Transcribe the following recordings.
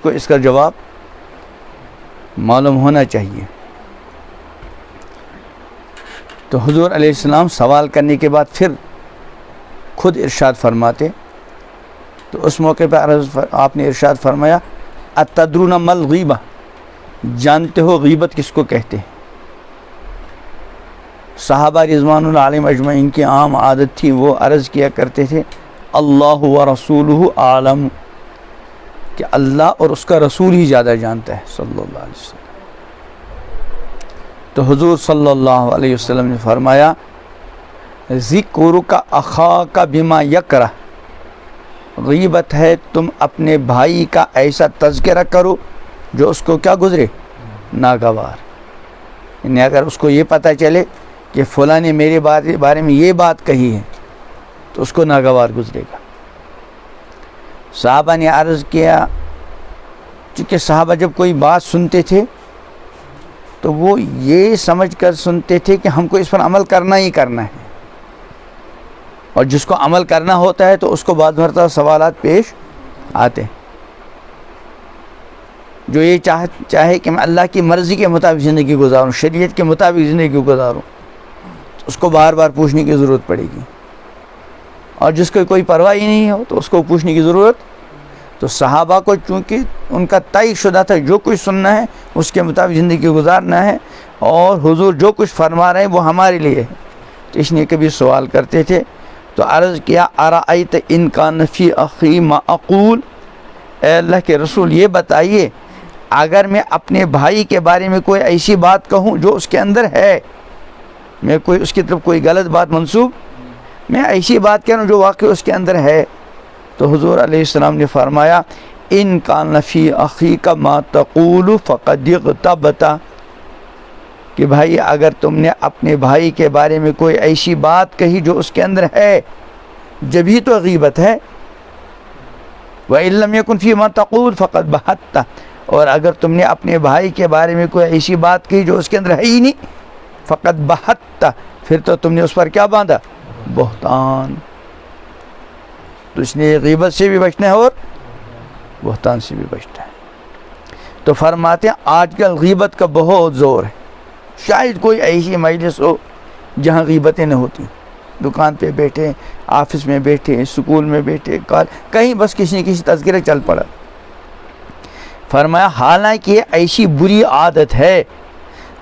کو اس کا جواب معلوم ہونا چاہیے. تو حضور علیہ السلام سوال کرنے کے بعد پھر خود ارشاد فرماتے. تو اس موقع پہ آپ نے ارشاد فرمایا اتدرون ما الغیبہ، جانتے ہو غیبت کس کو کہتے ہیں؟ صحابہ رضوان اللہ علیہم اجمعین کی عام عادت تھی، وہ عرض کیا کرتے تھے اللہ و رسولہ عالم، کہ اللہ اور اس کا رسول ہی زیادہ جانتا ہے صلی اللہ علیہ وسلم. تو حضور صلی اللہ علیہ وسلم نے فرمایا ذکرک اخاک بما یکرہ، غیبت ہے تم اپنے بھائی کا ایسا تذکرہ کرو جو اس کو کیا گزرے، ناگوار. یعنی اگر اس کو یہ پتہ چلے کہ فلاں نے میرے بارے میں یہ بات کہی ہے تو اس کو ناگوار گزرے گا. صحابہ نے عرض کیا، چونکہ صحابہ جب کوئی بات سنتے تھے تو وہ یہ سمجھ کر سنتے تھے کہ ہم کو اس پر عمل کرنا ہی کرنا ہے، اور جس کو عمل کرنا ہوتا ہے تو اس کو بعض مرتبہ سوالات پیش آتے ہیں. جو یہ چاہے کہ میں اللہ کی مرضی کے مطابق زندگی گزاروں، شریعت کے مطابق زندگی گزاروں، اس کو بار بار پوچھنے کی ضرورت پڑے گی. اور جس کو کوئی پرواہ ہی نہیں ہو تو اس کو پوچھنے کی ضرورت. تو صحابہ کو چونکہ ان کا طے شدہ تھا جو کچھ سننا ہے اس کے مطابق زندگی گزارنا ہے، اور حضور جو کچھ فرما رہے ہیں وہ ہمارے لیے ہے. تو اس لیے کبھی سوال کرتے تھے تو عرض کیا ارأیت ان کان فی اخی ما اقول، اے اللہ کے رسول یہ بتائیے اگر میں اپنے بھائی کے بارے میں کوئی ایسی بات کہوں جو اس کے اندر ہے، میں کوئی اس کی طرف کوئی غلط بات منسوب، میں ایسی بات کہہ رہا ہوں جو واقعی اس کے اندر ہے. تو حضور علیہ السلام نے فرمایا ان کان فی اخیک ما تقول فقد اغتبت، کہ بھائی اگر تم نے اپنے بھائی کے بارے میں کوئی ایسی بات کہی جو اس کے اندر ہے جبھی تو غیبت ہے. وَإِن لَّمْ يَكُنْ فِي مَا تَقُولُ فَقَدْ بَهَتَّ، اور اگر تم نے اپنے بھائی کے بارے میں کوئی ایسی بات کہی جو اس کے اندر ہے ہی نہیں، فَقَدْ بَهَتَّ، پھر تو تم نے اس پر کیا باندھا، بہتان. تو اس نے غیبت سے بھی بچنا ہے اور بہتان سے بھی بچنا ہے. تو فرماتے ہیں آج کل غیبت کا بہت زور ہے. شاید کوئی ایسی مجلس ہو جہاں غیبتیں نہ ہوتی، دکان پہ بیٹھے، آفس میں بیٹھے، سکول میں بیٹھے، کہیں بس کسی نہ کسی تذکرہ چل پڑا. فرمایا حالانکہ یہ ایسی بری عادت ہے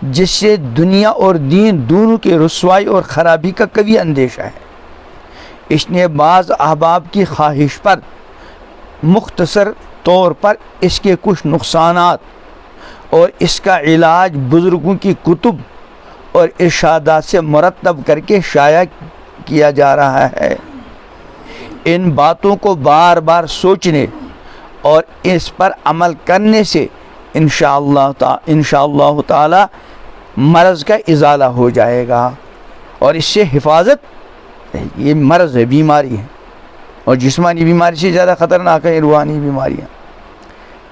جس سے دنیا اور دین دونوں کی رسوائی اور خرابی کا کبھی اندیشہ ہے. اس نے بعض احباب کی خواہش پر مختصر طور پر اس کے کچھ نقصانات اور اس کا علاج بزرگوں کی کتب اور ارشادات سے مرتب کر کے شائع کیا جا رہا ہے. ان باتوں کو بار بار سوچنے اور اس پر عمل کرنے سے انشاءاللہ تعالی مرض کا ازالہ ہو جائے گا، اور اس سے حفاظت. یہ مرض ہے، بیماری ہے، اور جسمانی بیماری سے زیادہ خطرناک ہے روحانی بیماریاں.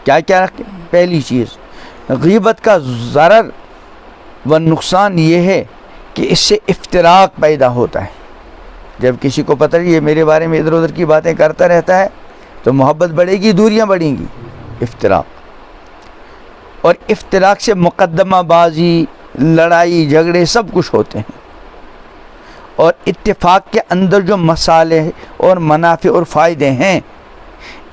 کیا کیا رکھیں؟ پہلی چیز غیبت کا ضرر و نقصان یہ ہے کہ اس سے افتراق پیدا ہوتا ہے. جب کسی کو پتہ ہے یہ میرے بارے میں ادھر ادھر کی باتیں کرتا رہتا ہے تو محبت بڑھے گی، دوریاں بڑھیں گی. افتراق، اور افتراق سے مقدمہ بازی، لڑائی جھگڑے سب کچھ ہوتے ہیں. اور اتفاق کے اندر جو مصالح اور منافع اور فائدے ہیں،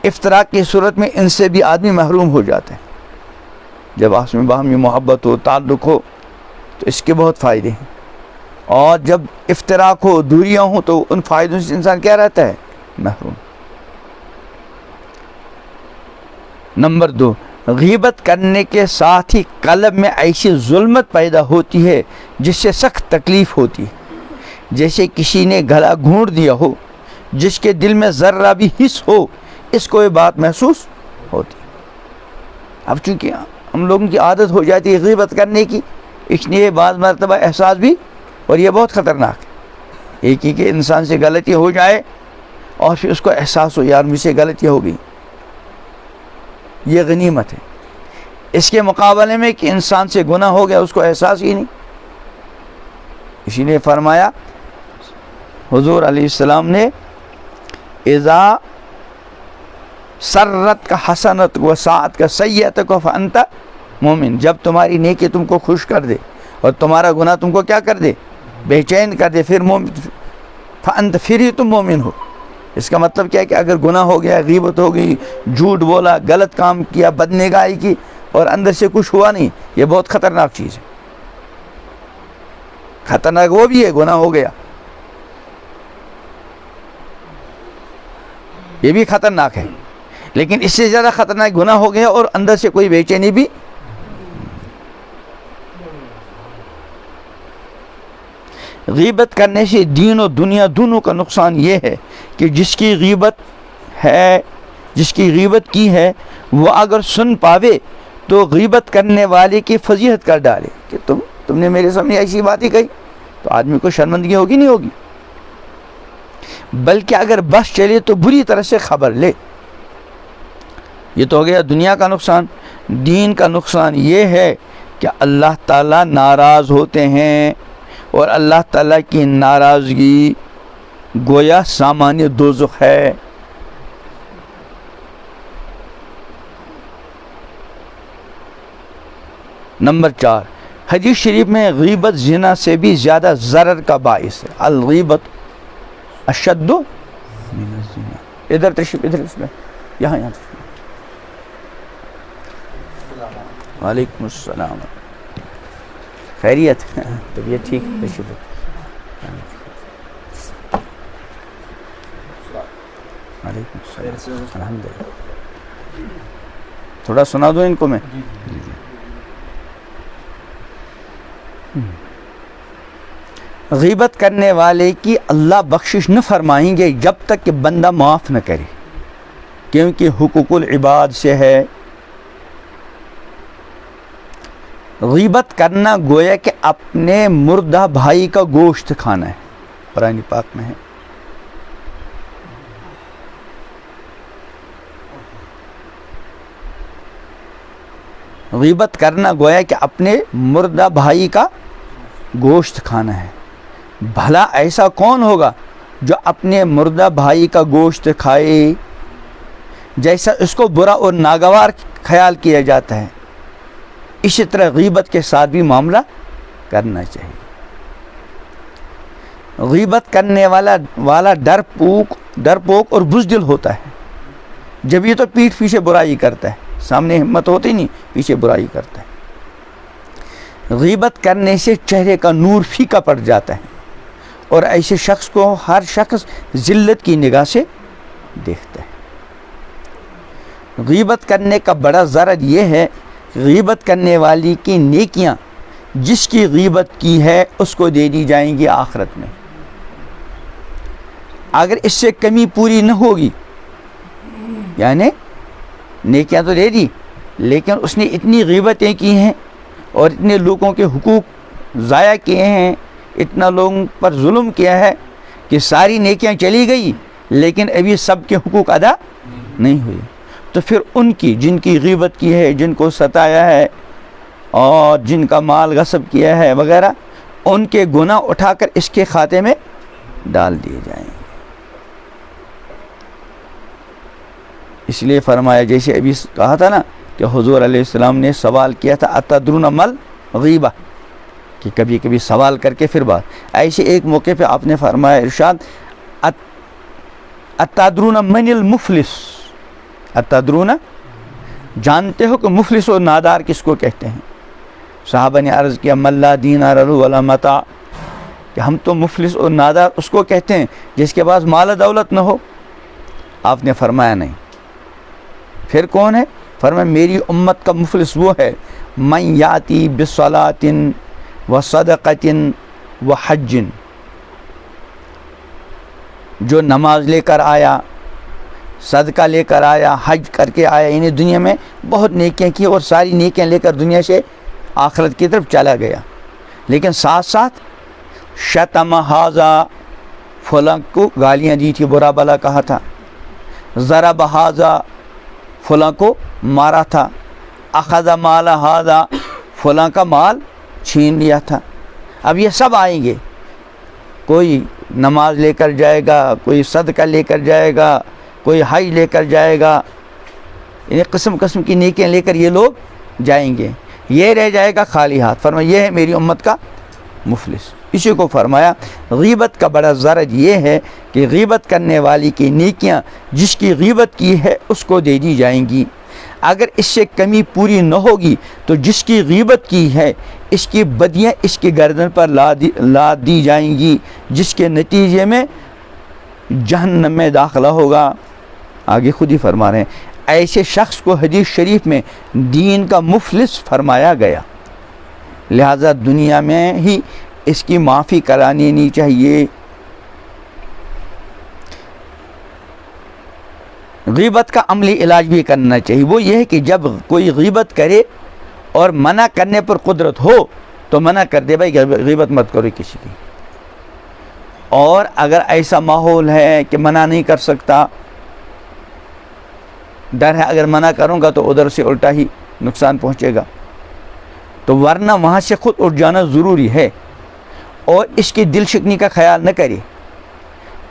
افتراق کی صورت میں ان سے بھی آدمی محروم ہو جاتا ہے. جب آپس میں باہمی محبت ہو، تعلق ہو، تو اس کے بہت فائدے ہیں. اور جب افتراق ہو، دوریاں ہوں، تو ان فائدوں سے انسان کیا رہتا ہے، محروم. نمبر 2، غیبت کرنے کے ساتھ ہی قلب میں ایسی ظلمت پیدا ہوتی ہے جس سے سخت تکلیف ہوتی ہے. جیسے کسی نے گلا گھونٹ دیا ہو، جس کے دل میں ذرہ بھی حس ہو اس کو یہ بات محسوس ہوتی. اب چونکہ ہم لوگوں کی عادت ہو جاتی ہے غیبت کرنے کی، اس لیے بعض مرتبہ احساس بھی، اور یہ بہت خطرناک ہے. ایک ہی کہ انسان سے غلطی ہو جائے اور پھر اس کو احساس ہو یار مجھ سے غلطی ہو گئی، یہ غنیمت ہے. اس کے مقابلے میں کہ انسان سے گناہ ہو گیا اس کو احساس ہی نہیں. اسی لیے فرمایا حضور علیہ السلام نے اذا سرت کا حسنت و ساعت کا سیئت کو فانت مومن، جب تمہاری نیکی تم کو خوش کر دے اور تمہارا گناہ تم کو کیا کر دے، بے چین کر دے، پھر مومن فانت، پھر ہی تم مومن ہو۔ اس کا مطلب کیا ہے کہ اگر گناہ ہو گیا، غیبت ہو گئی، جھوٹ بولا، غلط کام کیا، بدنگاہی کی اور اندر سے کچھ ہوا نہیں، یہ بہت خطرناک چیز ہے۔ خطرناک وہ بھی ہے، گناہ ہو گیا، یہ بھی خطرناک ہے، لیکن اس سے زیادہ خطرناک گناہ ہو گیا اور اندر سے کوئی بے چینی بھی۔ غیبت کرنے سے دین و دنیا دونوں کا نقصان یہ ہے کہ جس کی غیبت کی ہے وہ اگر سن پاوے تو غیبت کرنے والے کی فضیحت کر ڈالے کہ تم نے میرے سامنے ایسی بات ہی کہی، تو آدمی کو شرمندگی ہوگی نہیں ہوگی، بلکہ اگر بس چلے تو بری طرح سے خبر لے۔ یہ تو ہو گیا دنیا کا نقصان۔ دین کا نقصان یہ ہے کہ اللہ تعالیٰ ناراض ہوتے ہیں، اور اللہ تعالیٰ کی ناراضگی گویا سامان دوزخ ہے۔ نمبر 4، حدیث شریف میں غیبت زنا سے بھی زیادہ ضرر کا باعث ہے۔ الغیبت اشد من الزنا۔ ادھر تشریف، ادھر اس میں، یہاں وعلیکم السلام، خیریت؟ طبیعت ٹھیک؟ وعلیکم السلام، الحمدللہ۔ تھوڑا سنا دو ان کو میں۔ غیبت کرنے والے کی اللہ بخشش نہ فرمائیں گے جب تک کہ بندہ معاف نہ کرے، کیونکہ حقوق العباد سے ہے۔ غیبت کرنا گویا کہ اپنے مردہ بھائی کا گوشت کھانا ہے، قرآن پاک میں ہے۔ غیبت کرنا گویا کہ اپنے مردہ بھائی کا گوشت کھانا ہے۔ بھلا ایسا کون ہوگا جو اپنے مردہ بھائی کا گوشت کھائے، جیسا اس کو برا اور ناگوار خیال کیا جاتا ہے، اسی طرح غیبت کے ساتھ بھی معاملہ کرنا چاہیے۔ غیبت کرنے والا ڈرپوک اور بزدل ہوتا ہے، جب یہ تو پیٹھ پیچھے برائی کرتا ہے، سامنے ہمت ہوتی نہیں، پیچھے برائی کرتا ہے۔ غیبت کرنے سے چہرے کا نور پھیکا پڑ جاتا ہے، اور ایسے شخص کو ہر شخص ذلت کی نگاہ سے دیکھتا ہے۔ غیبت کرنے کا بڑا ضرر یہ ہے، غیبت کرنے والی کی نیکیاں جس کی غیبت کی ہے اس کو دے دی جائیں گی آخرت میں۔ اگر اس سے کمی پوری نہ ہوگی، یعنی نیکیاں تو دے دی لیکن اس نے اتنی غیبتیں کی ہیں اور اتنے لوگوں کے حقوق ضائع کیے ہیں، اتنا لوگوں پر ظلم کیا ہے کہ ساری نیکیاں چلی گئی لیکن ابھی سب کے حقوق ادا نہیں ہوئے، تو پھر ان کی جن کی غیبت کی ہے، جن کو ستایا ہے اور جن کا مال غصب کیا ہے وغیرہ، ان کے گناہ اٹھا کر اس کے کھاتے میں ڈال دیے جائیں گے۔ اس لیے فرمایا، جیسے ابھی کہا تھا نا کہ حضور علیہ السلام نے سوال کیا تھا اتدرون مل غیبہ، کہ کبھی کبھی سوال کر کے پھر بات۔ ایسے ایک موقع پہ آپ نے فرمایا ارشاد، اتدرون من المفلس، اتدرون، جانتے ہو کہ مفلس و نادار کس کو کہتے ہیں؟ صحابہ نے عرض کیا من لا دینار له ولا متاع، کہ ہم تو مفلس اور نادار اس کو کہتے ہیں جس کے پاس مال دولت نہ ہو۔ آپ نے فرمایا نہیں۔ پھر کون ہے؟ فرمایا میری امت کا مفلس وہ ہے من یاتی بصلاۃ و صدقۃ و حج، جو نماز لے کر آیا، صدقہ لے کر آیا، حج کر کے آیا، یعنی دنیا میں بہت نیکیاں کی اور ساری نیکیاں لے کر دنیا سے آخرت کی طرف چلا گیا، لیکن ساتھ ساتھ شتم ھذا، فلاں کو گالیاں دی تھی، برا بلا کہا تھا، ضرب ھذا، فلاں کو مارا تھا، اخذ مال ھذا، فلاں کا مال چھین لیا تھا۔ اب یہ سب آئیں گے، کوئی نماز لے کر جائے گا، کوئی صدقہ لے کر جائے گا، کوئی حج لے کر جائے گا، یعنی قسم قسم کی نیکیاں لے کر یہ لوگ جائیں گے، یہ رہ جائے گا خالی ہاتھ۔ فرمایا یہ ہے میری امت کا مفلس۔ اسی کو فرمایا غیبت کا بڑا ضرر یہ ہے کہ غیبت کرنے والی کی نیکیاں جس کی غیبت کی ہے اس کو دے دی جائیں گی، اگر اس سے کمی پوری نہ ہوگی تو جس کی غیبت کی ہے اس کی بدیاں اس کی گردن پر لاد دی جائیں گی، جس کے نتیجے میں جہنم میں داخلہ ہوگا۔ آگے خود ہی فرما رہے ہیں ایسے شخص کو حدیث شریف میں دین کا مفلس فرمایا گیا، لہذا دنیا میں ہی اس کی معافی کرانی نہیں چاہیے۔ غیبت کا عملی علاج بھی کرنا چاہیے، وہ یہ ہے کہ جب کوئی غیبت کرے اور منع کرنے پر قدرت ہو تو منع کر دے، بھائی غیبت مت کرو کسی کی۔ اور اگر ایسا ماحول ہے کہ منع نہیں کر سکتا، ڈر ہے اگر منع کروں گا تو ادھر سے الٹا ہی نقصان پہنچے گا، تو ورنہ وہاں سے خود اٹھ جانا ضروری ہے، اور اس کی دل شکنی کا خیال نہ کرے،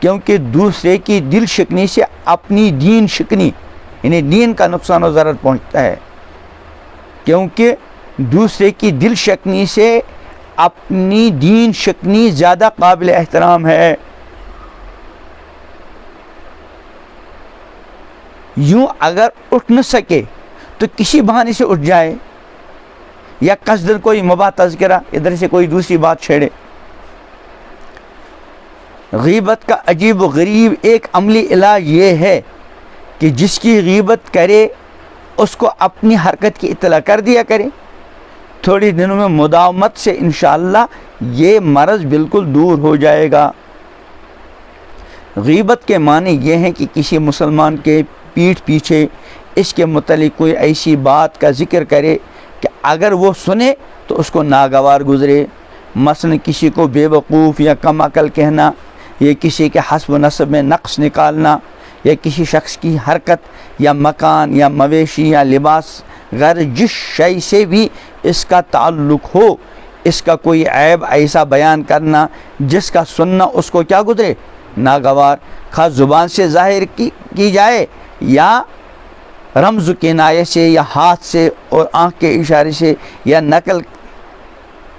کیونکہ دوسرے کی دل شکنی سے اپنی دین شکنی یعنی دین کا نقصان و ضرر پہنچتا ہے، کیونکہ دوسرے کی دل شکنی سے اپنی دین شکنی زیادہ قابل احترام ہے۔ یوں اگر اٹھ نہ سکے تو کسی بہانے سے اٹھ جائے، یا قصدن کوئی مباح تذکرہ ادھر سے کوئی دوسری بات چھیڑے۔ غیبت کا عجیب و غریب ایک عملی علاج یہ ہے کہ جس کی غیبت کرے اس کو اپنی حرکت کی اطلاع کر دیا کرے، تھوڑی دنوں میں مداومت سے انشاءاللہ یہ مرض بالکل دور ہو جائے گا۔ غیبت کے معنی یہ ہیں کہ کسی مسلمان کے پیٹھ پیچھے اس کے متعلق کوئی ایسی بات کا ذکر کرے کہ اگر وہ سنے تو اس کو ناگوار گزرے، مثلا کسی کو بے وقوف یا کم عقل کہنا، یا کسی کے حسب و نسب میں نقص نکالنا، یا کسی شخص کی حرکت یا مکان یا مویشی یا لباس غیر جس شے سے بھی اس کا تعلق ہو، اس کا کوئی عیب ایسا بیان کرنا جس کا سننا اس کو کیا گزرے، ناگوار، خواہ زبان سے ظاہر کی جائے یا رمز کنایہ سے یا ہاتھ سے اور آنکھ کے اشارے سے یا نقل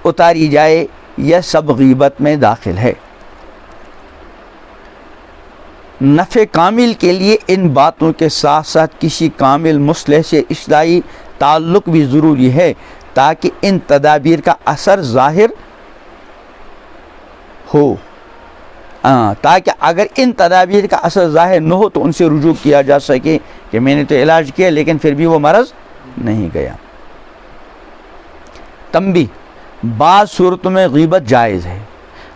اتاری جائے، یہ سب غیبت میں داخل ہے۔ نفع کامل کے لیے ان باتوں کے ساتھ ساتھ کسی کامل مصلح سے اصلاحی تعلق بھی ضروری ہے، تاکہ ان تدابیر کا اثر ظاہر ہو، تاکہ اگر ان تدابیر کا اثر ظاہر نہ ہو تو ان سے رجوع کیا جا سکے کہ میں نے تو علاج کیا لیکن پھر بھی وہ مرض نہیں گیا۔ تنبیہ، بعض صورتوں میں غیبت جائز ہے،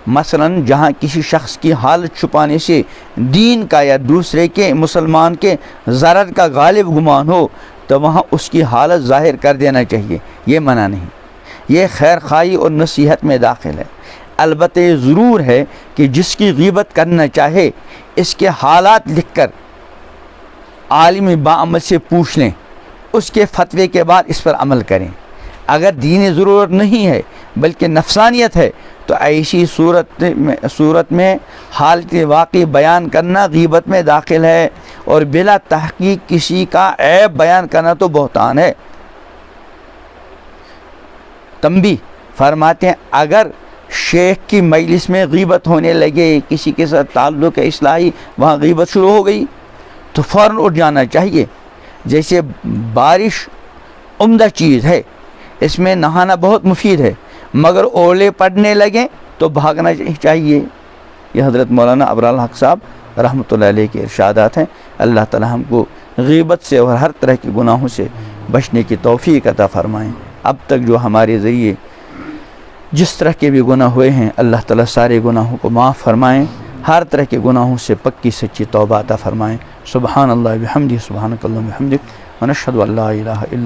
مثلا جہاں کسی شخص کی حالت چھپانے سے دین کا یا دوسرے کے مسلمان کے ضرر کا غالب گمان ہو تو وہاں اس کی حالت ظاہر کر دینا چاہیے، یہ منع نہیں، یہ خیر خواہی اور نصیحت میں داخل ہے۔ البتہ یہ ضرور ہے کہ جس کی غیبت کرنا چاہے اس کے حالات لکھ کر عالم باعمل سے پوچھ لیں، اس کے فتوے کے بعد اس پر عمل کریں۔ اگر دینی ضرورت نہیں ہے بلکہ نفسانیت ہے تو ایسی صورت میں حالت واقعی بیان کرنا غیبت میں داخل ہے، اور بلا تحقیق کسی کا عیب بیان کرنا تو بہتان ہے۔ تنبیہ فرماتے ہیں اگر شیخ کی مجلس میں غیبت ہونے لگے، کسی کے ساتھ تعلق اصلاحی وہاں غیبت شروع ہو گئی تو فوراً اٹھ جانا چاہیے۔ جیسے بارش عمدہ چیز ہے، اس میں نہانا بہت مفید ہے، مگر اولے پڑنے لگیں تو بھاگنا چاہیے۔ یہ حضرت مولانا ابرار الحق صاحب رحمۃ اللہ علیہ کے ارشادات ہیں۔ اللہ تعالی ہم کو غیبت سے اور ہر طرح کے گناہوں سے بچنے کی توفیق عطا فرمائیں۔ اب تک جو ہمارے ذریعے جس طرح کے بھی گناہ ہوئے ہیں اللہ تعالیٰ سارے گناہوں کو معاف فرمائیں، ہر طرح کے گناہوں سے پکی سچی توبہ عطا فرمائیں۔ سبحان اللہ بحمدہ، سبحانک اللہم وبحمدک، ونشہد ان لا الہ الا